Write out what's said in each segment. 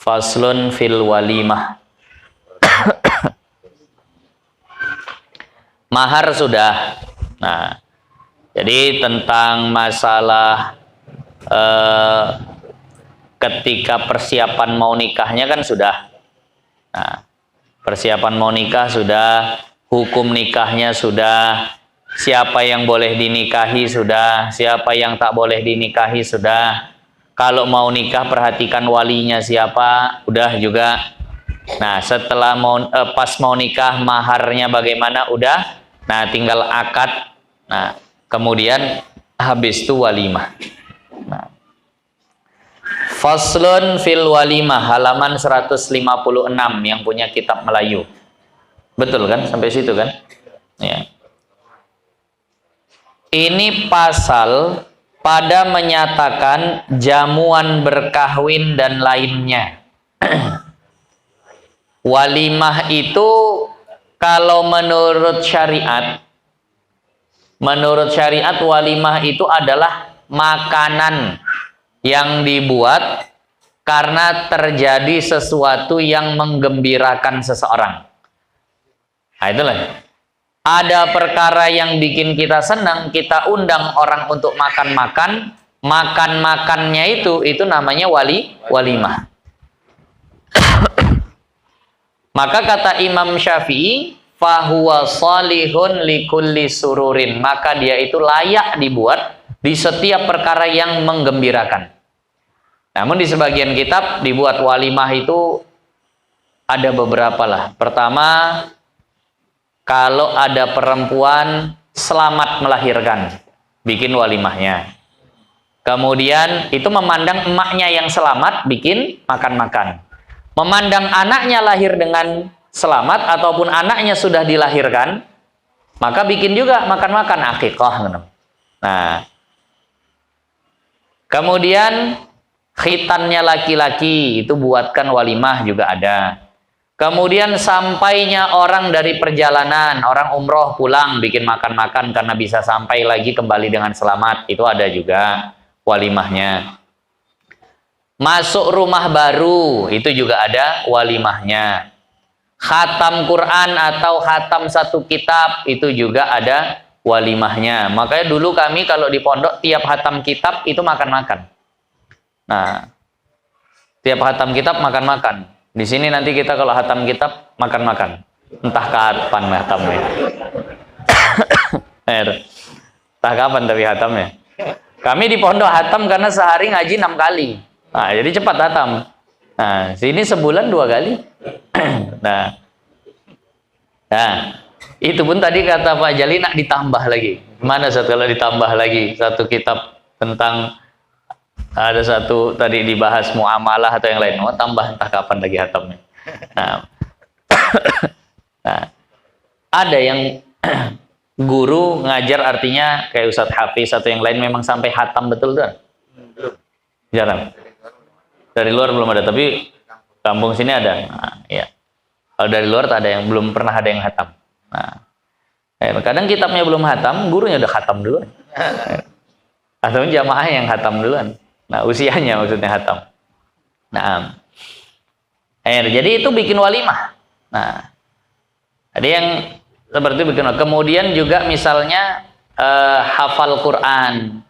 Faslun fil walimah. Mahar sudah. Nah, jadi tentang masalah ketika persiapan mau nikahnya kan sudah. Nah, persiapan mau nikah sudah, hukum nikahnya sudah, siapa yang boleh dinikahi sudah, siapa yang tak boleh dinikahi sudah. Kalau mau nikah perhatikan walinya siapa, udah juga. Nah, setelah pas mau nikah maharnya bagaimana, udah. Nah, tinggal akad. Nah, kemudian habis itu walimah. Nah. Faslun fil walimah, halaman 156 yang punya kitab Melayu. Betul kan? Sampai situ kan? Ya. Ini pasal pada menyatakan jamuan berkahwin dan lainnya. Walimah itu kalau menurut syariat walimah itu adalah makanan yang dibuat karena terjadi sesuatu yang menggembirakan seseorang. Nah, itulah. Ada perkara yang bikin kita senang, kita undang orang untuk makan-makan, makan-makannya itu namanya walimah. Maka kata Imam Syafi'i, fahuwa salihun likulli sururin, maka dia itu layak dibuat di setiap perkara yang menggembirakan. Namun di sebagian kitab dibuat walimah itu ada beberapa lah. Pertama, kalau ada perempuan selamat melahirkan, bikin walimahnya. Kemudian itu memandang emaknya yang selamat, bikin makan-makan. Memandang anaknya lahir dengan selamat ataupun anaknya sudah dilahirkan, maka bikin juga makan-makan akikah. Nah, kemudian khitannya laki-laki itu buatkan walimah juga ada. Kemudian sampainya orang dari perjalanan, orang umroh pulang bikin makan-makan karena bisa sampai lagi kembali dengan selamat, itu ada juga walimahnya. Masuk rumah baru, itu juga ada walimahnya. Khatam Quran atau khatam satu kitab, itu juga ada walimahnya. Makanya dulu kami kalau di pondok tiap khatam kitab itu makan-makan. Nah, tiap khatam kitab makan-makan. Di sini nanti kita kalau khatam kitab makan-makan. Entah kapan khatamnya. Entah kapan tapi khatamnya. Kami di pondok khatam karena sehari ngaji 6 kali. Nah, jadi cepat khatam. Nah, sini sebulan 2 kali. Nah, itu pun tadi kata Pak Jali nak ditambah lagi. Mana kalau ditambah lagi satu kitab tentang, ada satu tadi dibahas muamalah atau yang lain. Oh, tambah entah kapan lagi hatamnya. Nah, ada yang guru ngajar artinya kayak Ustadz Hafiz atau yang lain memang sampai hatam betul tuh? Jarang. Dari luar belum ada, tapi kampung sini ada. Nah, ya. Kalau dari luar tak ada yang belum pernah ada yang hatam. Nah, kadang kitabnya belum hatam, gurunya udah hatam duluan. Atau jamaah yang hatam duluan. Nah, usianya maksudnya hatam. Nah, jadi itu bikin walimah. Nah, ada yang seperti bikin. Kemudian juga misalnya hafal Quran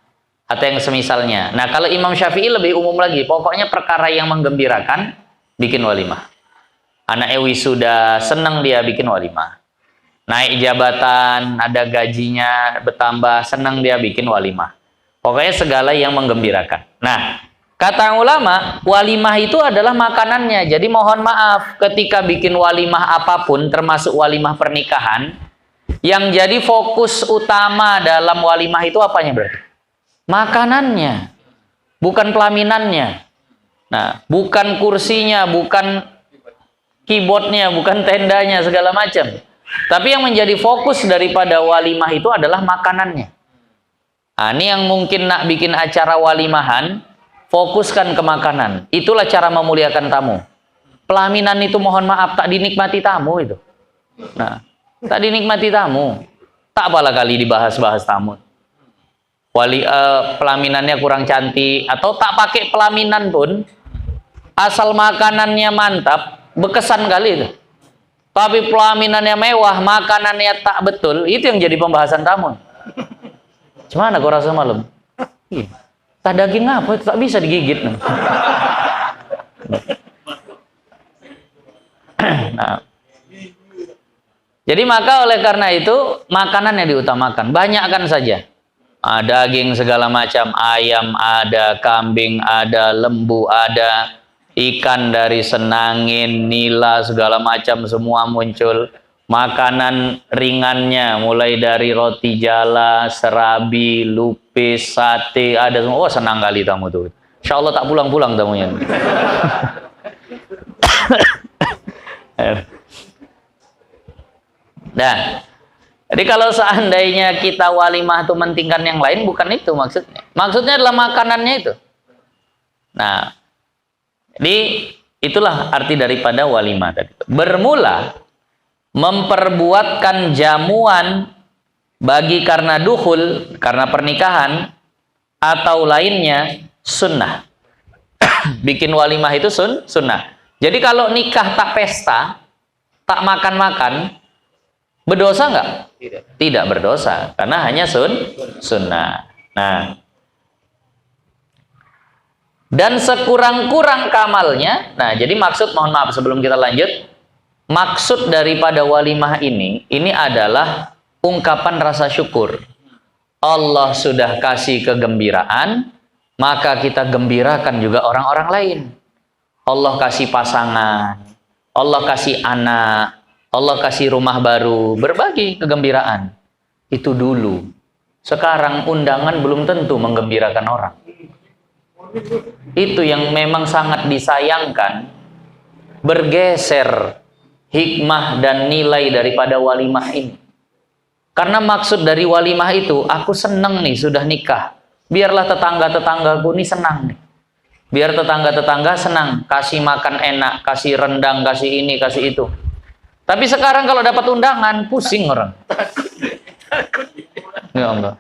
atau yang semisalnya. Nah, kalau Imam Syafi'i lebih umum lagi. Pokoknya perkara yang menggembirakan bikin walimah. Anaknya wisuda senang dia bikin walimah. Naik jabatan, ada gajinya bertambah, senang dia bikin walimah. Pokoknya segala yang menggembirakan. Nah, kata ulama, walimah itu adalah makanannya. Jadi mohon maaf, ketika bikin walimah apapun, termasuk walimah pernikahan, yang jadi fokus utama dalam walimah itu apanya berarti? Makanannya, bukan pelaminannya. Nah, bukan kursinya, bukan keyboardnya, bukan tendanya, segala macam. Tapi yang menjadi fokus daripada walimah itu adalah makanannya. Nah, ini yang mungkin nak bikin acara walimahan, fokuskan ke makanan. Itulah cara memuliakan tamu. Pelaminan itu mohon maaf tak dinikmati tamu itu. Nah, tak dinikmati tamu. Tak apalah kali dibahas-bahas tamu. Pelaminannya kurang cantik atau tak pakai pelaminan pun, asal makanannya mantap, berkesan kali itu. Tapi pelaminannya mewah, makanannya tak betul, itu yang jadi pembahasan tamu. Gimana kau rasa malam? Tak daging apa? Tak bisa digigit. Nah. Jadi maka oleh karena itu makanan yang diutamakan, banyakkan saja. Daging segala macam, ayam ada, kambing ada, lembu ada, ikan dari Senangin, nila segala macam semua muncul. Makanan ringannya mulai dari roti jala, serabi, lupis, sate ada semua. Oh, senang kali tamu tuh. Insya Allah tak pulang-pulang tamunya. Nah, jadi kalau seandainya kita walimah itu mentingkan yang lain, bukan itu maksudnya. Maksudnya adalah makanannya itu. Nah, jadi itulah arti daripada walimah tadi. Bermula memperbuatkan jamuan bagi karena dukhul, karena pernikahan atau lainnya sunnah. Bikin walimah itu sunnah. Jadi kalau nikah tak pesta, tak makan-makan, berdosa nggak? Tidak berdosa, karena hanya sunnah. Nah, dan sekurang-kurang kamalnya. Nah, jadi maksud, mohon maaf sebelum kita lanjut, maksud daripada walimah ini adalah ungkapan rasa syukur. Allah sudah kasih kegembiraan, maka kita gembirakan juga orang-orang lain. Allah kasih pasangan, Allah kasih anak, Allah kasih rumah baru, berbagi kegembiraan. Itu dulu. Sekarang undangan belum tentu menggembirakan orang. Itu yang memang sangat disayangkan. Bergeser hikmah dan nilai daripada walimah ini. Karena maksud dari walimah itu, aku seneng nih sudah nikah. Biarlah tetangga-tetanggaku nih senang nih. Biar tetangga-tetangga senang. Kasih makan enak, kasih rendang, kasih ini, kasih itu. Tapi sekarang kalau dapat undangan, pusing orang. Ya Allah.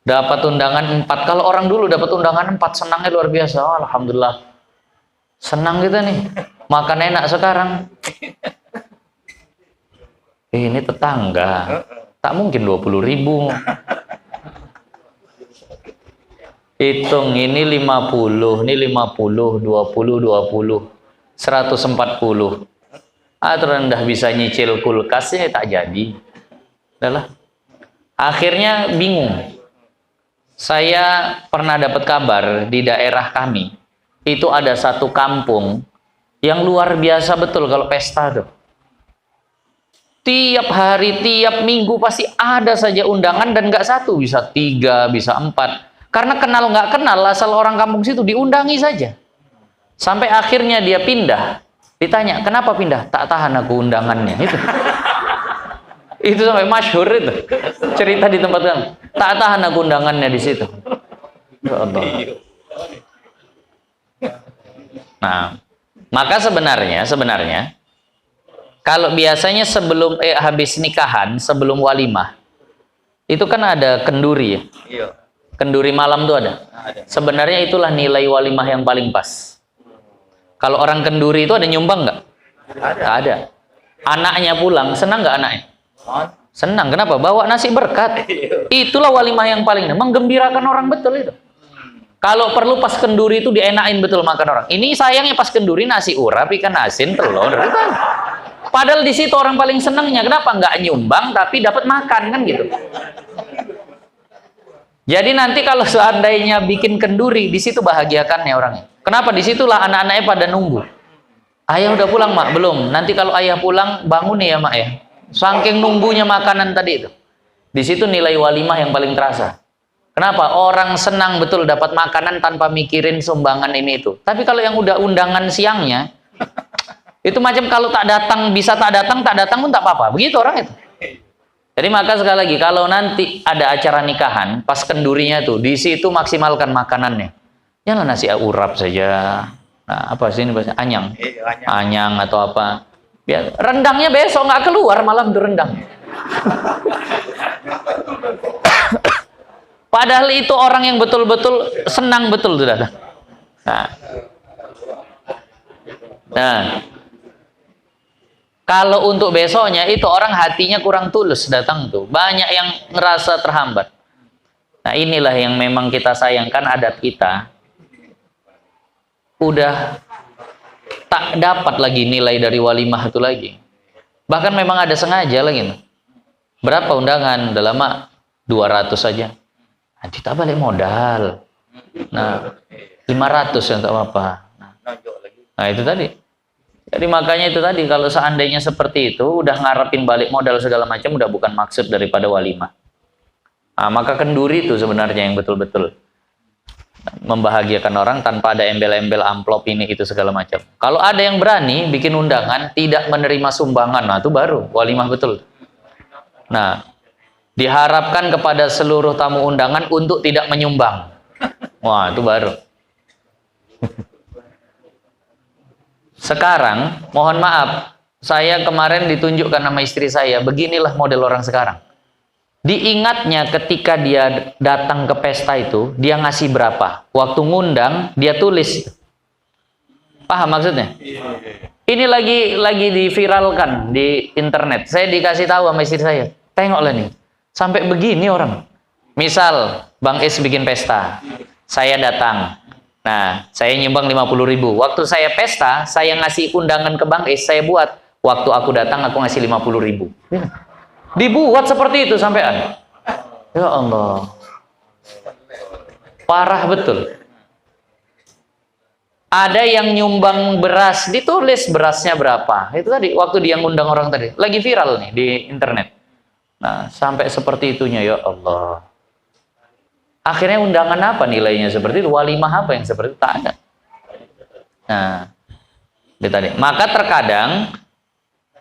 Dapat undangan 4. Kalau orang dulu dapat undangan 4, senangnya luar biasa. Oh, alhamdulillah. Senang kita nih. Makan enak sekarang. Ini tetangga. Tak mungkin 20.000. Hitung, ini 50, ini 50, 20, 140. Terendah bisa nyicil kulkasnya tak jadi. Adalah. Akhirnya bingung. Saya pernah dapat kabar di daerah kami, itu ada satu kampung yang luar biasa betul kalau pesta tuh. Tiap hari, tiap minggu pasti ada saja undangan, dan nggak 1, bisa 3, bisa 4. Karena kenal nggak kenal, asal orang kampung situ diundangi saja. Sampai akhirnya dia pindah. Ditanya, kenapa pindah? Tak tahan aku undangannya. Itu sampai masyhur itu. Cerita di tempat kami. Tak tahan aku undangannya di situ. Ya Allah. Nah, maka sebenarnya kalau biasanya sebelum habis nikahan, sebelum walimah, itu kan ada kenduri ya. Iya. Kenduri malam tuh ada. Sebenarnya itulah nilai walimah yang paling pas. Kalau orang kenduri itu ada nyumbang nggak? Ada. Anaknya pulang, senang nggak anaknya? Senang. Kenapa? Bawa nasi berkat. Itulah walimah yang paling menggembirakan orang betul itu. Kalau perlu pas kenduri itu dienakin betul makan orang. Ini sayangnya pas kenduri nasi urap, ikan asin, telur. Kan? Padahal di situ orang paling senangnya. Kenapa? Nggak nyumbang tapi dapat makan kan gitu. Jadi nanti kalau seandainya bikin kenduri, di situ bahagiakannya orangnya. Kenapa? Disitulah anak-anaknya pada nunggu. Ayah udah pulang, Mak? Belum. Nanti kalau ayah pulang, bangun ya, Mak ya. Saking nunggunya makanan tadi itu. Di situ nilai walimah yang paling terasa. Kenapa? Orang senang betul dapat makanan tanpa mikirin sumbangan ini itu. Tapi kalau yang udah undangan siangnya, itu macam kalau tak datang, bisa tak datang pun tak apa-apa. Begitu orang itu. Jadi maka sekali lagi, kalau nanti ada acara nikahan, pas kendurinya tuh, di situ maksimalkan makanannya. Jangan nasi urap saja. Nah, apa sih ini bahasa? Anyang. Anyang atau apa. Biar rendangnya besok nggak keluar malam tuh rendang. Padahal itu orang yang betul-betul senang betul tuh datang. Nah, nah, kalau untuk besoknya itu orang hatinya kurang tulus datang tuh. Banyak yang ngerasa terhambat. Nah, inilah yang memang kita sayangkan adat kita. Udah tak dapat lagi nilai dari walimah itu lagi. Bahkan memang ada sengaja lagi. Berapa undangan? Udah lama 200 saja. Nah, kita balik modal. Nah, 500 yang tak apa-apa. Nah, itu tadi. Jadi makanya itu tadi, kalau seandainya seperti itu, udah ngarepin balik modal segala macam, udah bukan maksud daripada walimah. Nah, maka kenduri itu sebenarnya yang betul-betul membahagiakan orang tanpa ada embel-embel amplop ini itu segala macam. Kalau ada yang berani bikin undangan tidak menerima sumbangan, nah itu baru walimah betul. Nah, diharapkan kepada seluruh tamu undangan untuk tidak menyumbang. Wah, itu baru. Sekarang, mohon maaf, saya kemarin ditunjukkan nama istri saya, beginilah model orang sekarang. Diingatnya ketika dia datang ke pesta itu, dia ngasih berapa. Waktu ngundang, dia tulis. Paham maksudnya? Ini lagi diviralkan di internet. Saya dikasih tahu sama istri saya. Tengoklah nih, sampai begini orang. Misal, Bang Is bikin pesta. Saya datang. Nah, saya nyumbang 50.000. Waktu saya pesta, saya ngasih undangan ke Bang Is, saya buat. Waktu aku datang, aku ngasih 50.000. Dibuat seperti itu sampean. Ya Allah. Parah betul. Ada yang nyumbang beras, ditulis berasnya berapa. Itu tadi, waktu dia ngundang orang tadi. Lagi viral nih di internet. Nah, sampai seperti itunya, ya Allah. Akhirnya undangan apa nilainya seperti itu? Walimah apa yang seperti itu? Tak ada. Nah, itu tadi. Maka terkadang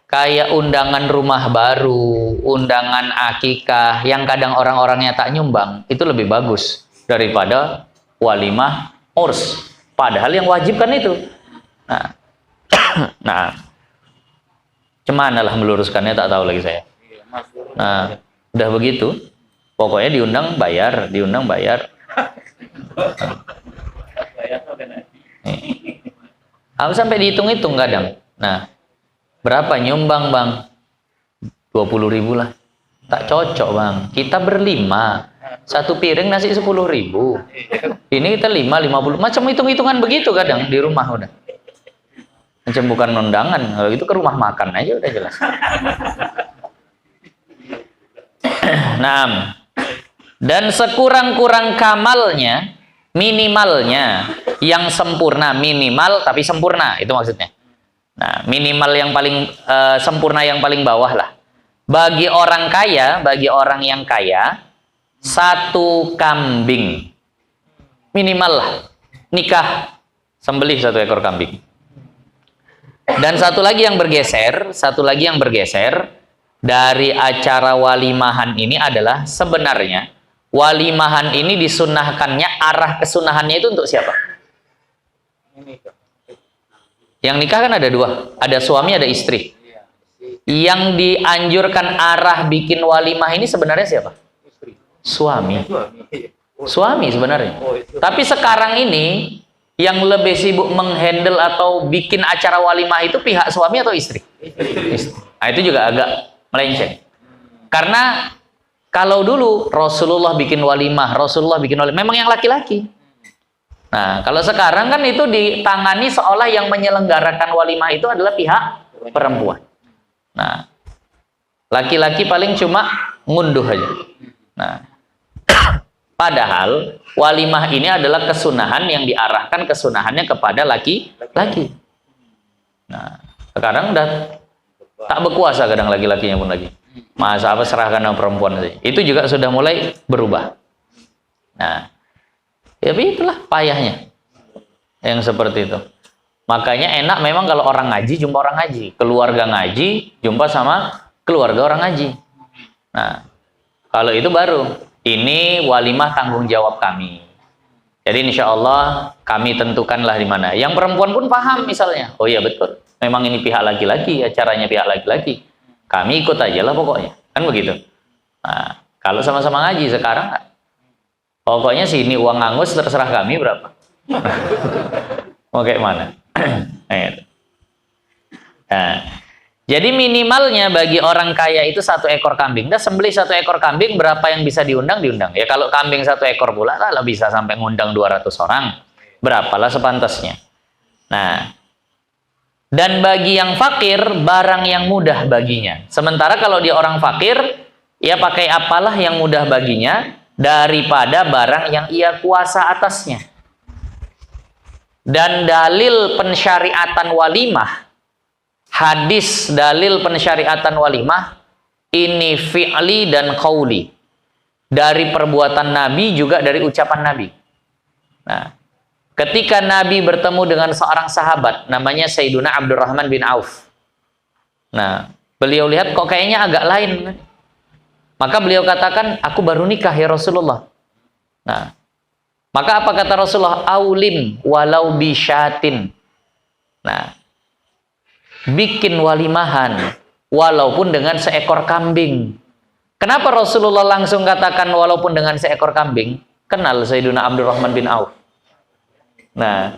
kayak undangan rumah baru, undangan akikah, yang kadang orang-orangnya tak nyumbang, itu lebih bagus daripada walimah urs. Padahal yang wajib kan itu. Nah, nah, cemana lah meluruskannya tak tahu lagi saya. Nah, udah begitu. Pokoknya diundang bayar, diundang bayar. Aku sampai dihitung-hitung kadang. Nah, berapa nyumbang bang? 20.000 lah. Tak cocok bang. Kita berlima. Satu piring nasi 10.000. Ini kita 50. Macam hitung-hitungan begitu kadang di rumah udah. Macam bukan undangan. Kalau gitu ke rumah makan aja udah jelas. Nah, dan sekurang-kurang kamalnya, minimalnya yang sempurna, minimal tapi sempurna, itu maksudnya. Nah, minimal yang paling sempurna yang paling bawah lah. Bagi orang kaya, bagi orang yang kaya, 1 kambing. Minimal lah. Nikah, sembelih 1 ekor kambing. Dan satu lagi yang bergeser dari acara walimahan ini adalah sebenarnya walimahan ini disunnahkannya, arah kesunahannya itu untuk siapa? Yang nikah kan ada 2, ada suami ada istri. Yang dianjurkan arah bikin walimah ini sebenarnya siapa? Suami. Suami sebenarnya. Tapi sekarang ini yang lebih sibuk menghandle atau bikin acara walimah itu pihak suami atau istri? Istri. Nah, itu juga agak melenceng. Karena kalau dulu Rasulullah bikin walimah, memang yang laki-laki. Nah, kalau sekarang kan itu ditangani seolah yang menyelenggarakan walimah itu adalah pihak perempuan. Nah, laki-laki paling cuma ngunduh aja. Nah, padahal walimah ini adalah kesunahan yang diarahkan kesunahannya kepada laki-laki. Nah, sekarang udah tak berkuasa kadang laki-lakinya pun lagi. Masa apa serahkan sama perempuan saja. Itu juga sudah mulai berubah. Nah, tapi itulah payahnya yang seperti itu. Makanya enak memang kalau orang ngaji jumpa orang ngaji, keluarga ngaji jumpa sama keluarga orang ngaji. Nah, kalau itu baru ini walimah tanggung jawab kami. Jadi insya Allah kami tentukanlah di mana. Yang perempuan pun paham misalnya. Oh iya betul. Memang ini pihak laki-laki, acaranya pihak laki-laki. Kami ikut aja lah pokoknya. Kan begitu. Nah, kalau sama-sama ngaji sekarang, pokoknya sini uang angus terserah kami berapa. Mau kayak mana? Nah, jadi minimalnya bagi orang kaya itu 1 ekor kambing. Dah sembelih 1 ekor kambing, berapa yang bisa diundang? Diundang. Ya kalau kambing 1 ekor pula lah bisa sampai ngundang 200 orang. Berapalah sepantasnya. Nah, dan bagi yang fakir, barang yang mudah baginya. Sementara kalau dia orang fakir, ya pakai apalah yang mudah baginya daripada barang yang ia kuasa atasnya. Dan dalil pensyariatan walimah, hadis dalil pensyariatan walimah, ini fi'li dan qauli. Dari perbuatan Nabi juga dari ucapan Nabi. Nah, ketika Nabi bertemu dengan seorang sahabat, namanya Sayyiduna Abdurrahman bin Auf. Nah, beliau lihat kok kayaknya agak lain. Maka beliau katakan, aku baru nikah ya Rasulullah. Nah, maka apa kata Rasulullah? Aulim walau bisyatin. Nah, bikin walimahan walaupun dengan seekor kambing. Kenapa Rasulullah langsung katakan walaupun dengan seekor kambing? Kenal Sayyiduna Abdurrahman bin Auf. Nah,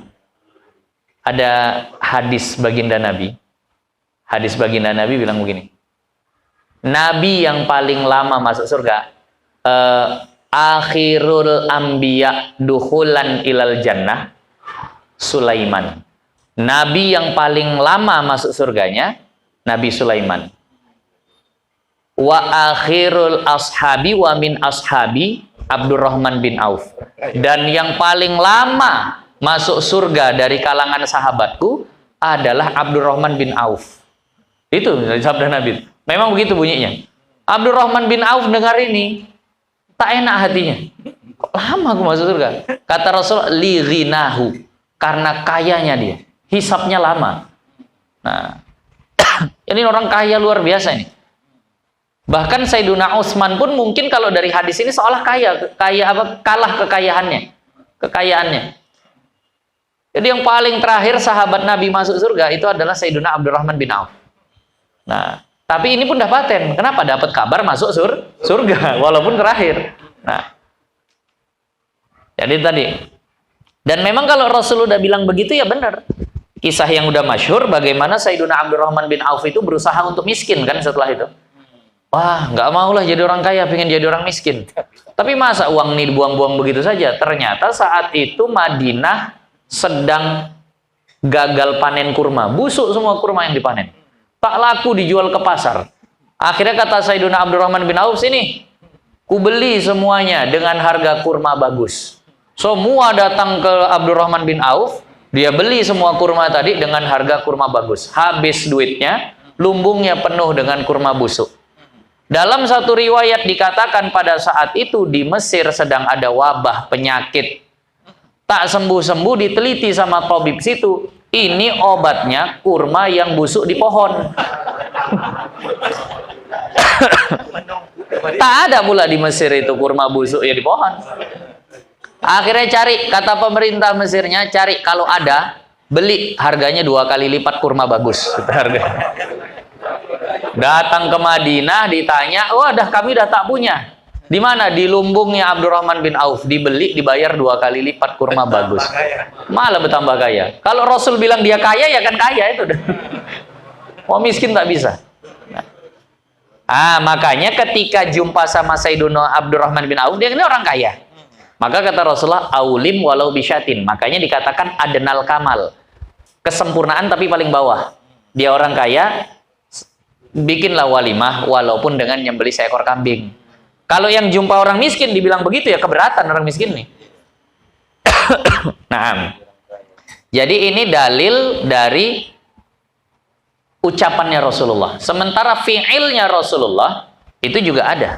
ada hadis baginda Nabi. Hadis baginda Nabi bilang begini. Nabi yang paling lama masuk surga, akhirul anbiya dukhulan ilal jannah, Sulaiman. Nabi yang paling lama masuk surganya, Nabi Sulaiman. Wa akhirul ashabi wa min ashabi, Abdurrahman bin Auf. Dan yang paling lama masuk surga dari kalangan sahabatku adalah Abdurrahman bin Auf. Itu dari sabda Nabi. Memang begitu bunyinya. Abdurrahman bin Auf dengar ini, tak enak hatinya. Kok lama aku masuk surga? Kata Rasul, li ghinahu, karena kayanya dia. Hisapnya lama. Nah, ini orang kaya luar biasa ini. Bahkan Sayyiduna Utsman pun mungkin kalau dari hadis ini seolah kaya apa, kalah kekayaannya. Jadi yang paling terakhir sahabat Nabi masuk surga itu adalah Sayyiduna Abdurrahman bin Auf. Nah, tapi ini pun dah paten. Kenapa? Dapat kabar masuk surga walaupun terakhir. Nah, jadi tadi. Dan memang kalau Rasul udah bilang begitu ya benar. Kisah yang udah masyhur bagaimana Sayyiduna Abdurrahman bin Auf itu berusaha untuk miskin kan setelah itu. Wah, nggak maulah jadi orang kaya, pengen jadi orang miskin. Tapi masa uang ini dibuang-buang begitu saja? Ternyata saat itu Madinah sedang gagal panen kurma. Busuk semua kurma yang dipanen. Tak laku dijual ke pasar. Akhirnya kata Sayyiduna Abdurrahman bin Auf, sini, ku beli semuanya dengan harga kurma bagus. Semua datang ke Abdurrahman bin Auf, dia beli semua kurma tadi dengan harga kurma bagus. Habis duitnya, lumbungnya penuh dengan kurma busuk. Dalam satu riwayat dikatakan pada saat itu di Mesir sedang ada wabah penyakit. Tak sembuh-sembuh, diteliti sama tabib situ. Ini obatnya kurma yang busuk di pohon. Tak ada pula di Mesir itu kurma busuk ya di pohon. Akhirnya cari, kata pemerintah Mesirnya, cari kalau ada, beli, harganya 2 kali lipat kurma bagus. Harga. Datang ke Madinah, ditanya, wah kami dah tak punya. Di mana? Di lumbungnya Abdurrahman bin Auf. Dibeli, dibayar 2 kali lipat kurma bagus. Malah bertambah kaya. Kalau Rasul bilang dia kaya, ya kan kaya itu. Mau miskin tak bisa. Makanya ketika jumpa sama Sayyiduna Abdurrahman bin Auf, dia ini orang kaya. Maka kata Rasulullah, aulim walau bisyatin. Makanya dikatakan adnal kamal. Kesempurnaan tapi paling bawah. Dia orang kaya, bikinlah walimah walaupun dengan nyembelih seekor kambing. Kalau yang jumpa orang miskin dibilang begitu ya keberatan orang miskin nih. Nah, jadi ini dalil dari ucapannya Rasulullah. Sementara fi'ilnya Rasulullah itu juga ada.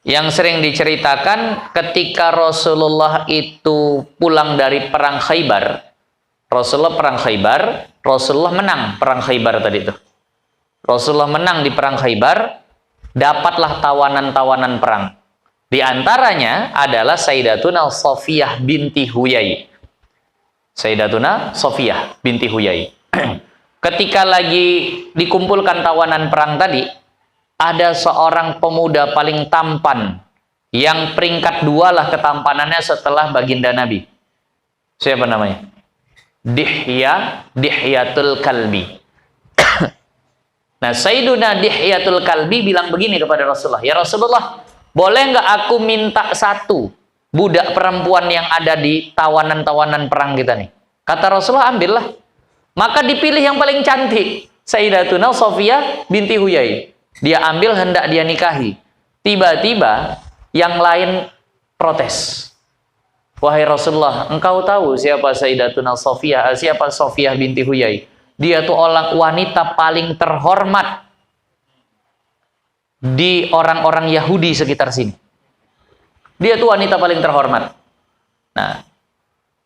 Yang sering diceritakan ketika Rasulullah itu pulang dari perang Khaybar. Rasulullah menang perang Khaybar tadi itu. Rasulullah menang di perang Khaybar, dapatlah tawanan-tawanan perang. Di antaranya adalah Sayyidatuna Safiyah binti Huyai. Sayyidatuna Safiyah binti Huyai. Ketika lagi dikumpulkan tawanan perang tadi, ada seorang pemuda paling tampan yang peringkat 2 lah ketampanannya setelah baginda Nabi. Siapa namanya? Dihyatul Kalbi. Nah, Sayyiduna Dihyatul Kalbi bilang begini kepada Rasulullah, "Ya Rasulullah, boleh nggak aku minta satu budak perempuan yang ada di tawanan-tawanan perang kita nih?" Kata Rasulullah, "Ambillah." Maka dipilih yang paling cantik, Sayyidatuna Sofiyah binti Huyai. Dia ambil, hendak dia nikahi. Tiba-tiba yang lain protes. "Wahai Rasulullah, engkau tahu siapa Sayyidatuna Sofiyah, siapa Sofiyah binti Huyai? Dia tuh orang wanita paling terhormat di orang-orang Yahudi sekitar sini. Dia tuh wanita paling terhormat. Nah,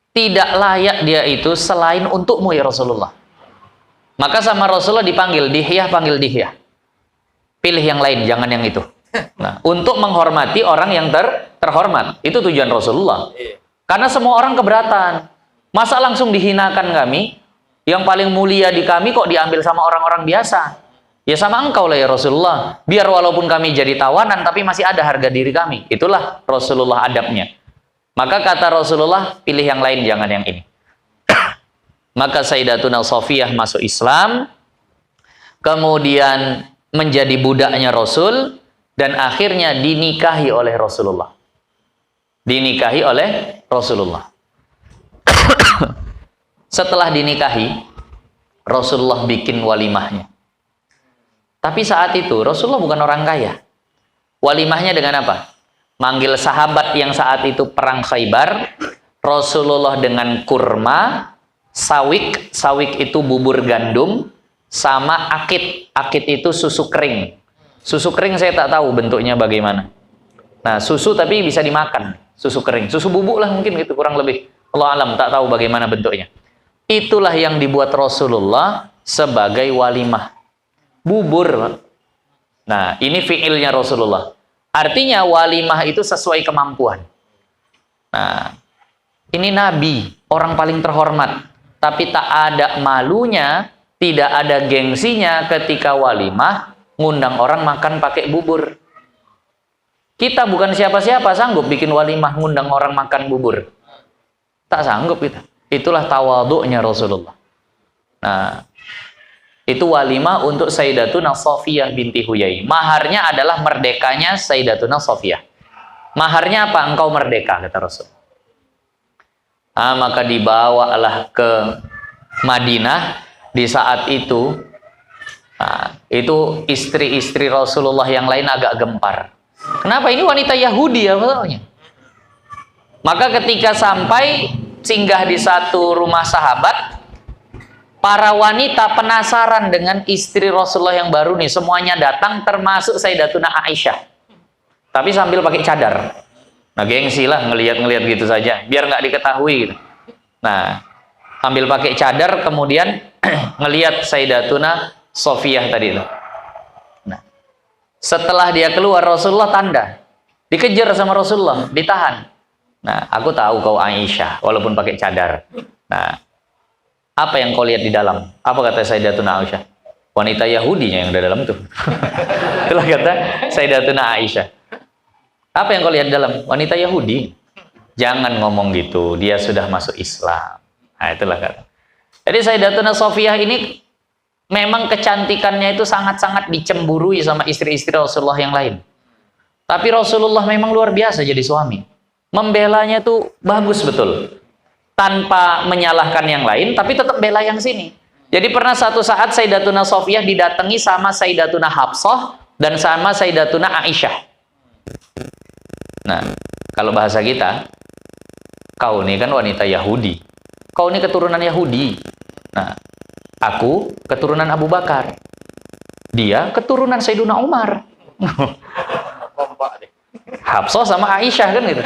tidak layak dia itu selain untukmu ya Rasulullah." Maka sama Rasulullah dipanggil, Dihyah, panggil Dihyah. Pilih yang lain, jangan yang itu. Nah, untuk menghormati orang yang terhormat. Itu tujuan Rasulullah. Karena semua orang keberatan. Masa langsung dihinakan kami? Yang paling mulia di kami kok diambil sama orang-orang biasa? Ya sama engkau lah ya Rasulullah. Biar walaupun kami jadi tawanan, tapi masih ada harga diri kami. Itulah Rasulullah adabnya. Maka kata Rasulullah, pilih yang lain, jangan yang ini. Maka Sayyidatuna Sofiyah masuk Islam, kemudian menjadi budaknya Rasul, dan akhirnya dinikahi oleh Rasulullah. Dinikahi oleh Rasulullah. Setelah dinikahi, Rasulullah bikin walimahnya. Tapi saat itu Rasulullah bukan orang kaya. Walimahnya dengan apa? Manggil sahabat yang saat itu perang Khaybar, Rasulullah dengan kurma, sawik, sawik itu bubur gandum, sama akid, akid itu susu kering. Susu kering saya tak tahu bentuknya bagaimana. Nah, susu tapi bisa dimakan, susu kering. Susu bubuk lah mungkin gitu, kurang lebih. Allah alam, tak tahu bagaimana bentuknya. Itulah yang dibuat Rasulullah sebagai walimah. Bubur. Nah, ini fiilnya Rasulullah. Artinya walimah itu sesuai kemampuan. Nah, ini Nabi, orang paling terhormat. Tapi tak ada malunya, tidak ada gengsinya ketika walimah, ngundang orang makan pakai bubur. Kita bukan siapa-siapa sanggup bikin walimah ngundang orang makan bubur. Tak sanggup kita. Itulah tawadhu'nya Rasulullah. Nah, itu walimah untuk Sayyidatuna Sofiyah binti Huyai. Maharnya adalah merdekanya Sayyidatuna Sofiyah. Maharnya apa? Engkau merdeka, kata Rasul. Ah, maka dibawalah ke Madinah. Di saat itu, nah, itu istri-istri Rasulullah yang lain agak gempar. Kenapa? Ini wanita Yahudi ya maksudnya. Maka ketika sampai singgah di satu rumah sahabat, para wanita penasaran dengan istri Rasulullah yang baru nih. Semuanya datang termasuk Sayyidatuna Aisyah. Tapi sambil pakai cadar. Nah, gengsi lah ngelihat-ngelihat gitu saja. Biar nggak diketahui gitu. Nah, sambil pakai cadar kemudian ngelihat Sayyidatuna Sofiyah tadi itu. Nah, setelah dia keluar Rasulullah tanda. Dikejar sama Rasulullah, ditahan. Nah, aku tahu kau Aisyah, walaupun pakai cadar. Nah, apa yang kau lihat di dalam? Apa kata Sayyidatuna Aisyah? Wanita Yahudinya yang ada dalam itu. Itulah kata Sayyidatuna Aisyah. Apa yang kau lihat di dalam? Wanita Yahudi. Jangan ngomong gitu, dia sudah masuk Islam. Nah, itulah kata. Jadi Sayyidatuna Sofiyah ini memang kecantikannya itu sangat-sangat dicemburui sama istri-istri Rasulullah yang lain. Tapi Rasulullah memang luar biasa jadi suami. Membelanya tuh bagus betul. Tanpa menyalahkan yang lain, tapi tetap bela yang sini. Jadi pernah satu saat Sayyidatuna Sofiyah didatangi sama Sayyidatuna Hafsah dan sama Sayyidatuna Aisyah. Nah, kalau bahasa kita, kau ini kan wanita Yahudi. Kau ini keturunan Yahudi. Nah, aku keturunan Abu Bakar. Dia keturunan Sayyiduna Umar. Hafsah sama Aisyah kan gitu.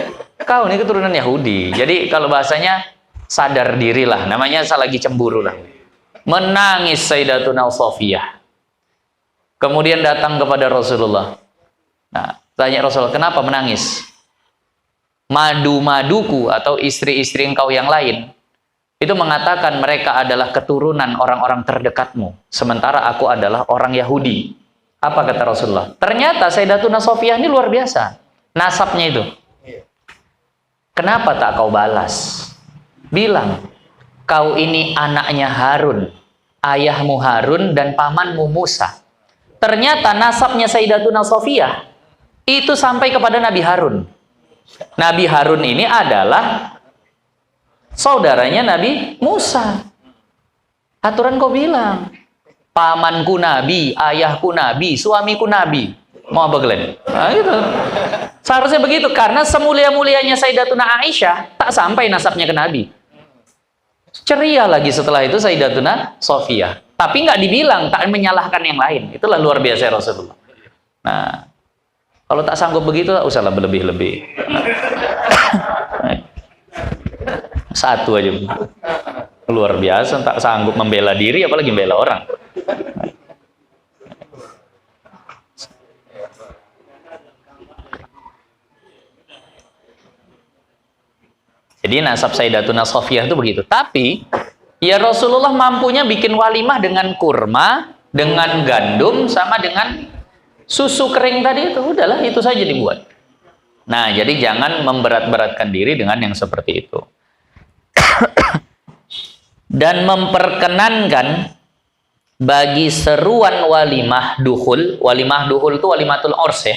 Kau ini keturunan Yahudi. Jadi kalau bahasanya sadar diri lah. Namanya lagi cemburu lah. Menangis Sayyidatuna Sofiyah. Kemudian datang kepada Rasulullah. Nah, tanya Rasulullah, kenapa menangis? Madu-maduku atau istri-istri engkau yang lain itu mengatakan mereka adalah keturunan orang-orang terdekatmu. Sementara aku adalah orang Yahudi. Apa kata Rasulullah? Ternyata Sayyidatuna Sofiyah ini luar biasa. Nasabnya itu. Kenapa tak kau balas? bilang, kau ini anaknya Harun, ayahmu Harun dan pamanmu Musa. Ternyata nasabnya Sayyidatuna Sofiyah itu sampai kepada Nabi Harun. Nabi Harun ini adalah saudaranya Nabi Musa. Aturan kau bilang, pamanku Nabi, ayahku Nabi, suamiku Nabi. Mau apa kalian? Nah, gitu. Seharusnya begitu, karena semulia-mulianya Sayyidatuna Aisyah tak sampai nasabnya ke Nabi. Ceria lagi setelah itu Sayyidatuna Sofiyah. Tapi nggak dibilang, tak menyalahkan yang lain. Itulah luar biasa Rasulullah. Nah, kalau tak sanggup begitu, tak usahlah berlebih-lebih. Satu aja. Luar biasa, tak sanggup membela diri, apalagi membela orang. Jadi nasab Sayyidatuna Sofiyah itu begitu. Tapi ya Rasulullah mampunya bikin walimah dengan kurma, dengan gandum, sama dengan susu kering tadi itu. Udahlah, itu saja dibuat. Nah, jadi jangan memberat-beratkan diri dengan yang seperti itu. Dan memperkenankan bagi seruan walimah duhul itu walimatul urs ya.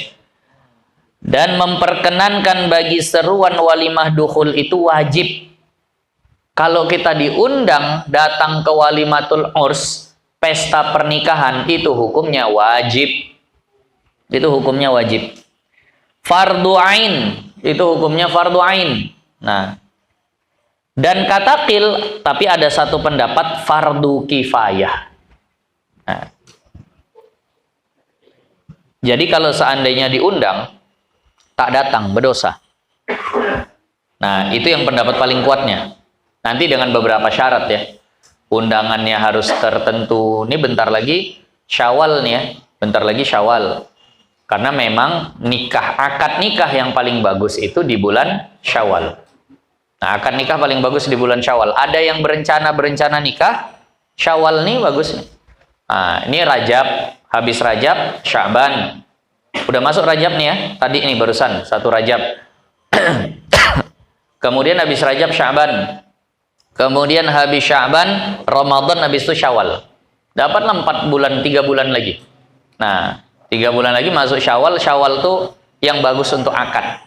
Dan memperkenankan bagi seruan walimah dukhul itu wajib. Kalau kita diundang datang ke walimatul urs, pesta pernikahan, itu hukumnya wajib. Itu hukumnya wajib. Fardu ain, itu hukumnya fardu ain. Nah, dan kata qil, tapi ada satu pendapat fardu kifayah. Nah, jadi kalau seandainya diundang tak datang, berdosa. Nah, itu yang pendapat paling kuatnya. Nanti dengan beberapa syarat ya. Undangannya harus tertentu. Ini bentar lagi Syawal nih ya. Bentar lagi Syawal. Karena memang akad nikah yang paling bagus itu di bulan Syawal. Nah, akad nikah paling bagus di bulan Syawal. Ada yang berencana nikah, Syawal nih bagus. Nah, ini Rajab, habis Rajab, Sya'ban. Udah masuk Rajab nih ya, tadi ini barusan, 1 Rajab. Kemudian habis Rajab, Sya'ban. Kemudian habis Sya'ban, Ramadan, habis itu Syawal. Dapatlah 4 bulan, 3 bulan lagi. Nah, 3 bulan lagi masuk Syawal. Syawal tuh yang bagus untuk akad.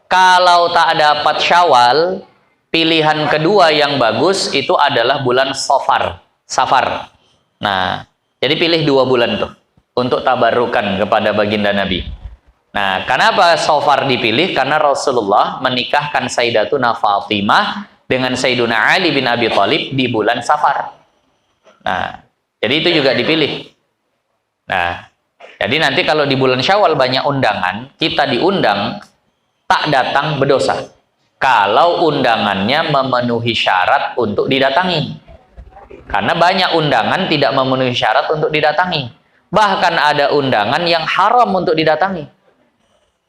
Kalau tak dapat Syawal, pilihan kedua yang bagus itu adalah bulan Safar. Nah, jadi pilih 2 bulan tuh untuk tabarukan kepada baginda Nabi. Nah, kenapa Safar dipilih? Karena Rasulullah menikahkan Sayyidatuna Fatimah dengan Sayyiduna Ali bin Abi Thalib di bulan Safar. Nah, jadi itu juga dipilih. Nah, jadi nanti kalau di bulan Syawal banyak undangan, kita diundang, tak datang berdosa. Kalau undangannya memenuhi syarat untuk didatangi. Karena banyak undangan tidak memenuhi syarat untuk didatangi. Bahkan ada undangan yang haram untuk didatangi.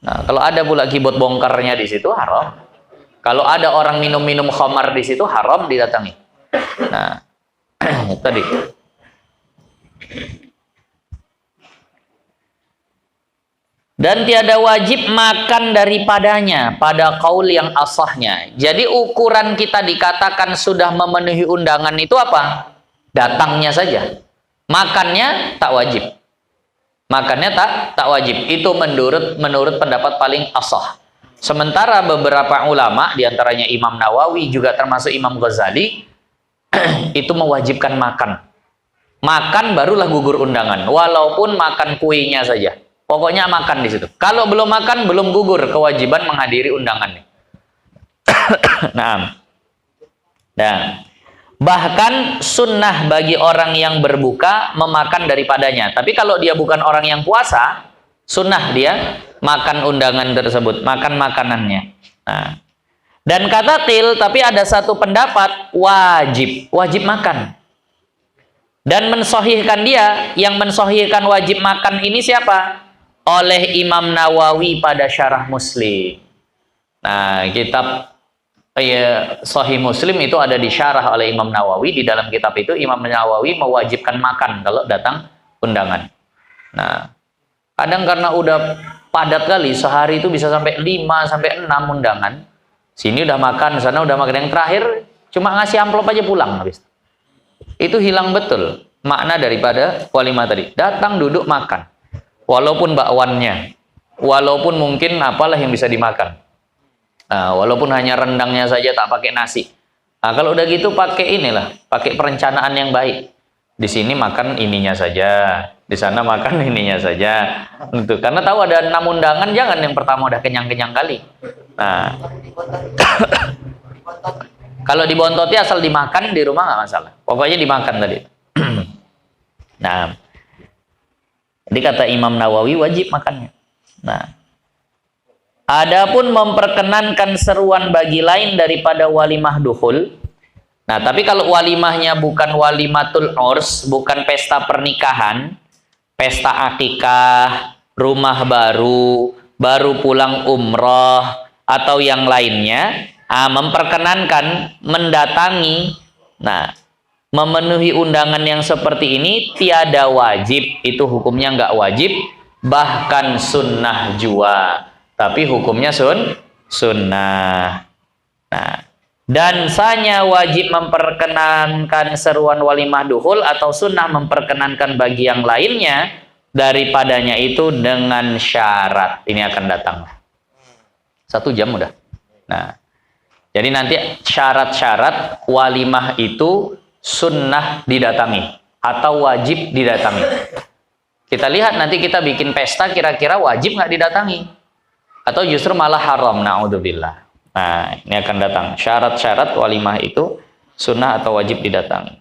Nah, kalau ada pula keyboard bongkarnya di situ haram. Kalau ada orang minum-minum khamar di situ haram didatangi. Nah, tadi. Dan tiada wajib makan daripadanya pada kaul yang asahnya. Jadi ukuran kita dikatakan sudah memenuhi undangan itu apa? Datangnya saja. Makannya tak wajib. Makannya tak wajib. Itu menurut pendapat paling asah. Sementara beberapa ulama, diantaranya Imam Nawawi, juga termasuk Imam Ghazali, itu mewajibkan makan. Makan barulah gugur undangan. Walaupun makan kuenya saja. Pokoknya makan di situ. Kalau belum makan, belum gugur kewajiban menghadiri undangannya. Nah. Bahkan sunnah bagi orang yang berbuka memakan daripadanya. Tapi kalau dia bukan orang yang puasa, sunnah dia makan undangan tersebut, makan makanannya. Nah. Dan kata qil, tapi ada satu pendapat wajib makan. Dan mensahihkan dia, yang mensahihkan wajib makan ini siapa? Oleh Imam Nawawi pada Syarah Muslim. Nah, kitab Sahih Muslim itu ada disyarah oleh Imam Nawawi. Di dalam kitab itu Imam Nawawi mewajibkan makan kalau datang undangan. Nah, kadang karena udah padat kali, sehari itu bisa sampai 5 sampai 6 undangan. Sini udah makan, sana udah makan. Yang terakhir cuma ngasih amplop aja pulang habis. Itu hilang betul makna daripada walimah tadi. Datang, duduk, makan. Walaupun bakwannya, walaupun mungkin apalah yang bisa dimakan. Nah, walaupun hanya rendangnya saja tak pakai nasi. Nah, kalau udah gitu pakai inilah, pakai perencanaan yang baik. Di sini makan ininya saja, di sana makan ininya saja. Untuk karena tahu ada 6 undangan, jangan yang pertama udah kenyang-kenyang kali. Nah, kalau dibontoti asal dimakan di rumah nggak masalah. Pokoknya dimakan tadi. Nah, jadi kata Imam Nawawi wajib makannya. Nah, adapun memperkenankan seruan bagi lain daripada walimah dukhul. Nah, tapi kalau walimahnya bukan walimatul urs, bukan pesta pernikahan, pesta akikah, rumah baru, baru pulang umroh, atau yang lainnya, memperkenankan mendatangi, nah, memenuhi undangan yang seperti ini tiada wajib, itu hukumnya nggak wajib, bahkan sunnah jua, tapi hukumnya sunnah. Nah, dan sanya wajib memperkenankan seruan walimah dukhul atau sunnah memperkenankan bagi yang lainnya daripadanya itu dengan syarat. Ini akan datang 1 jam udah. Nah, jadi nanti syarat-syarat walimah itu sunnah didatangi atau wajib didatangi. Kita lihat nanti kita bikin pesta kira-kira wajib nggak didatangi atau justru malah haram, na'udzubillah. Nah, ini akan datang syarat-syarat walimah itu sunnah atau wajib didatangi.